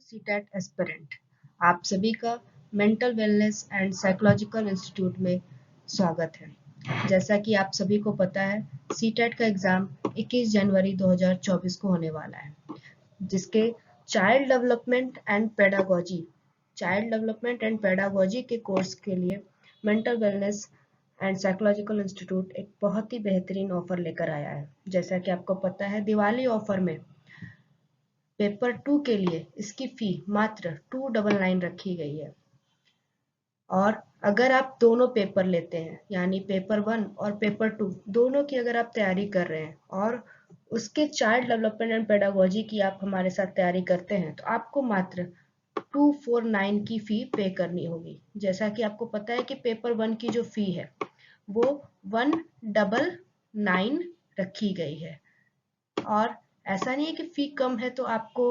CTET aspirant. आप सभी का mental wellness and psychological institute में स्वागत है। जैसा कि आप सभी को पता है, सीटेट का एग्ज़ाम 21 जनवरी 2024 को होने वाला है, जिसके चाइल्ड डेवलपमेंट एंड पेडागोजी के कोर्स के लिए mental wellness and psychological institute एक बहुत ही बेहतरीन ऑफर लेकर आया है। जैसा कि आपको पता है, दिवाली ऑफर में पेपर 2 के लिए इसकी फी मात्र 299 रखी गई है। और अगर आप दोनों पेपर लेते हैं, यानी पेपर 1 और पेपर 2 दोनों की अगर आप तैयारी कर रहे हैं और उसके चाइल्ड डेवलपमेंट एंड पेडागोजी की आप हमारे साथ तैयारी करते हैं, तो आपको मात्र 249 की फी पे करनी होगी। जैसा कि आपको पता है कि पेपर 1 की जो फी है वो 199 रखी गई है। और ऐसा नहीं है कि फी कम है तो आपको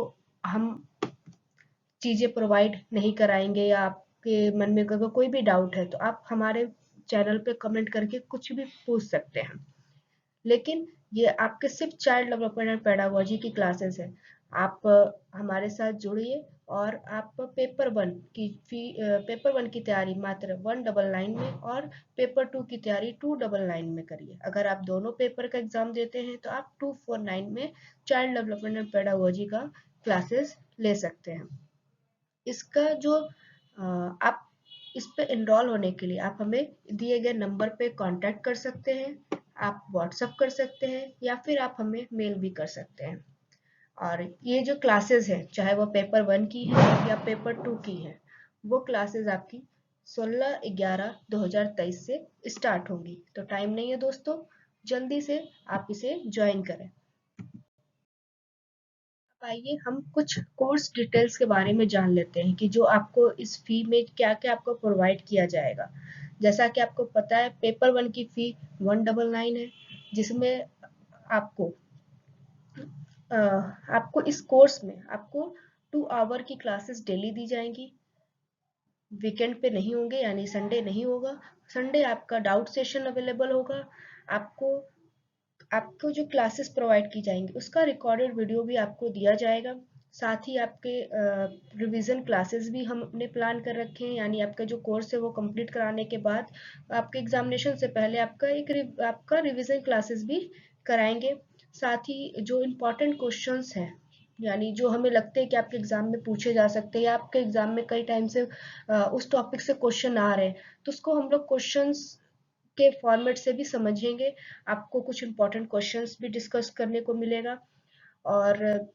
हम चीज़ें प्रोवाइड नहीं कराएंगे, या आपके मन में अगर कोई भी डाउट है तो आप हमारे चैनल पे कमेंट करके कुछ भी पूछ सकते हैं। लेकिन ये आपके सिर्फ चाइल्ड डेवलपमेंट एंड पेडागोजी की क्लासेस है। आप हमारे साथ जुड़िए और आप पेपर वन की तैयारी मात्र 199 में और पेपर 2 की तैयारी 299 में करिए। अगर आप दोनों पेपर का एग्जाम देते हैं तो आप 249 में चाइल्ड डेवलपमेंट एंड पेडागोजी का क्लासेस ले सकते हैं। इसका जो आप इस पे एनरोल होने के लिए आप हमें दिए गए नंबर पे कांटेक्ट कर सकते हैं, आप व्हाट्सएप कर सकते हैं, या फिर आप हमें मेल भी कर सकते हैं। और ये जो क्लासेस है, चाहे वो पेपर 1 की है या पेपर 2 की है, वो क्लासेस आपकी 16/11/2023 से स्टार्ट होंगी। तो टाइम नहीं है दोस्तों, जल्दी से आप इसे ज्वाइन करें। आइए हम कुछ कोर्स डिटेल्स के बारे में जान लेते हैं कि जो आपको इस फी में क्या क्या आपको प्रोवाइड किया जाएगा। जैसा कि आपको पता है, पेपर 1 की फी 199 है, जिसमें आपको आपको इस कोर्स में आपको 2 आवर की क्लासेस डेली दी जाएंगी। वीकेंड पे नहीं होंगे, यानी संडे नहीं होगा। संडे आपका डाउट सेशन अवेलेबल होगा। आपको आपको जो क्लासेस प्रोवाइड की जाएंगी उसका रिकॉर्डेड वीडियो भी आपको दिया जाएगा। साथ ही आपके रिवीजन क्लासेस भी हम अपने प्लान कर रखे हैं, यानी आपका जो कोर्स है वो कंप्लीट कराने के बाद आपके एग्जामिनेशन से पहले आपका रिवीजन क्लासेस भी कराएंगे। साथ ही जो इम्पोर्टेंट क्वेश्चंस हैं, यानी जो हमें लगते हैं कि आपके एग्जाम में पूछे जा सकते हैं या आपके एग्जाम में कई टाइम से उस टॉपिक से क्वेश्चन आ रहे हैं, तो उसको हम लोग क्वेश्चंस के फॉर्मेट से भी समझेंगे। आपको कुछ इंपॉर्टेंट क्वेश्चंस भी डिस्कस करने को मिलेगा। और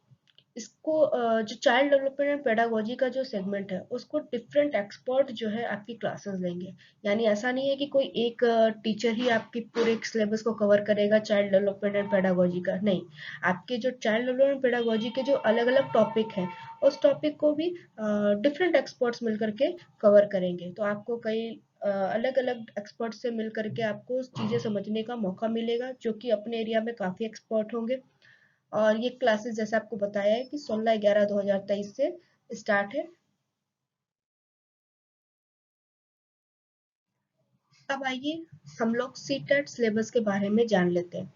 इसको जो चाइल्ड डेवलपमेंट एंड पेडागोजी का जो सेगमेंट है उसको डिफरेंट एक्सपर्ट जो है आपकी क्लासेस लेंगे। यानी ऐसा नहीं है कि कोई एक टीचर ही आपकी पूरे सिलेबस को कवर करेगा चाइल्ड डेवलपमेंट एंड पेडागोजी का, नहीं। आपके जो चाइल्ड डेवलपमेंट पेडागोजी के जो अलग अलग टॉपिक हैं, उस टॉपिक को भी डिफरेंट एक्सपर्ट्स मिलकर के कवर करेंगे। तो आपको कई अलग अलग एक्सपर्ट से मिल करके आपको चीज़ें समझने का मौका मिलेगा, जो कि अपने एरिया में काफ़ी एक्सपर्ट होंगे। और ये क्लासेस जैसे आपको बताया है कि 16/11/2023 से स्टार्ट है। अब आइए हम लोग सीटेट सिलेबस के बारे में जान लेते हैं।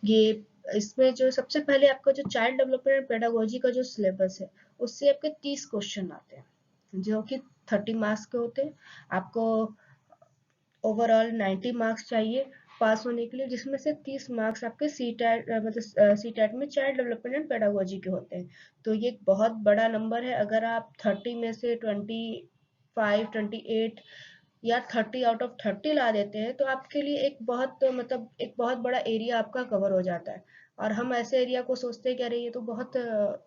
ये इसमें जो सबसे पहले आपका जो चाइल्ड डेवलपमेंट एंड पेडागोजी का जो सिलेबस है, उससे आपके 30 क्वेश्चन आते हैं, जो कि 30 मार्क्स के होते हैं। आपको ओवरऑल 90 मार्क्स चाहिए पास होने के लिए, जिसमें से 30 मार्क्स आपके सीटेट में चाइल्ड डेवलपमेंट एंड पेडागोजी के होते हैं। तो ये एक बहुत बड़ा नंबर है। अगर आप 30 में से 25, 28 या 30 आउट ऑफ 30 ला देते हैं, तो आपके लिए एक बहुत बड़ा एरिया आपका कवर हो जाता है। और हम ऐसे एरिया को सोचते हैं कि अरे ये तो बहुत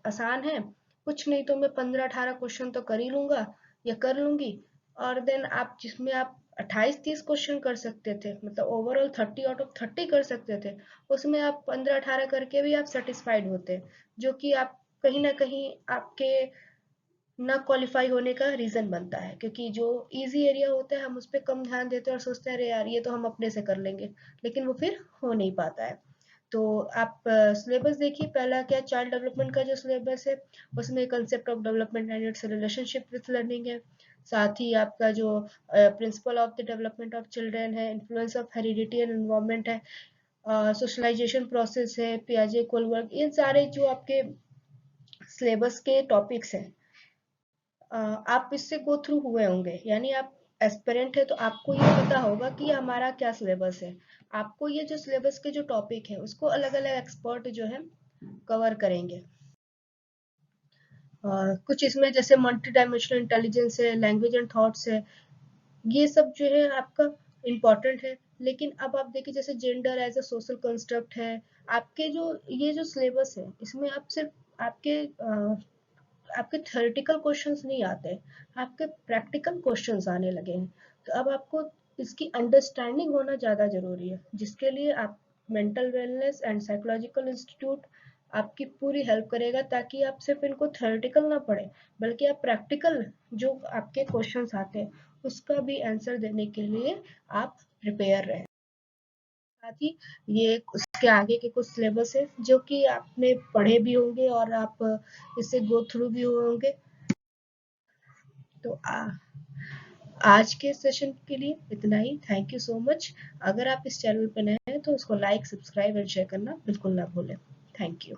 आसान है, कुछ नहीं तो मैं 15-18 क्वेश्चन तो कर ही लूंगा या कर लूंगी। और देन आप जिसमें आप 28-30 क्वेश्चन कर सकते थे, मतलब ओवरऑल 30 आउट ऑफ 30 कर सकते थे, उसमें आप 15-18 करके भी आप सेटिस्फाइड होते, जो कि आप कहीं ना कहीं आपके ना क्वालिफाई होने का रीजन बनता है। क्योंकि जो इजी एरिया होता है हम उस पर कम ध्यान देते हैं और सोचते हैं अरे यार ये तो हम अपने से कर लेंगे, लेकिन वो फिर हो नहीं पाता है। तो आप सिलेबस देखिए, पहला क्या, चाइल्ड डेवलपमेंट का जो सिलेबस है उसमें concept of development and its relationship with learning है। साथ ही आपका जो principle of the development of children है, influence of heredity and environment है, सोशलाइजेशन प्रोसेस है, पियाजे कोलबर्ग, इन सारे जो आपके सिलेबस के टॉपिक्स हैं, आप इससे गो थ्रू हुए होंगे, यानी आप एस्पिरेंट है तो आपको ये पता होगा कि हमारा क्या सिलेबस है। आपको ये जो सिलेबस के जो टॉपिक है उसको अलग अलग एक्सपर्ट जो है कवर करेंगे। कुछ इसमें जैसे मल्टी डायमेंशनल इंटेलिजेंस है, लैंग्वेज एंड थॉट्स है, ये सब जो है आपका इम्पोर्टेंट है। लेकिन अब आप देखिए जैसे gender as a social construct है, आपके जो ये जो सिलेबस है इसमें आप सिर्फ आपके थ्योरेटिकल क्वेश्चंस नहीं आते, आपके प्रैक्टिकल क्वेश्चंस आने लगे हैं। तो अब आपको इसकी अंडरस्टैंडिंग होना ज़्यादा ज़रूरी है, जिसके लिए आप mental wellness and psychological institute आपकी पूरी हेल्प करेगा, ताकि आप सिर्फ इनको थ्योरेटिकल ना पढ़े, बल्कि आप प्रैक्टिकल जो आपके क्वेश्चंस आते हैं उसका भी आंसर देने के लिए आप प्रिपेयर रहें। साथ ही ये उसके आगे के कुछ सिलेबस है जो कि आपने पढ़े भी होंगे और आप इससे गो थ्रू भी हुए होंगे। तो आज के सेशन के लिए इतना ही। Thank you so much. अगर आप इस चैनल पर नए हैं तो उसको लाइक, सब्सक्राइब एंड शेयर करना बिल्कुल ना भूलें। Thank you.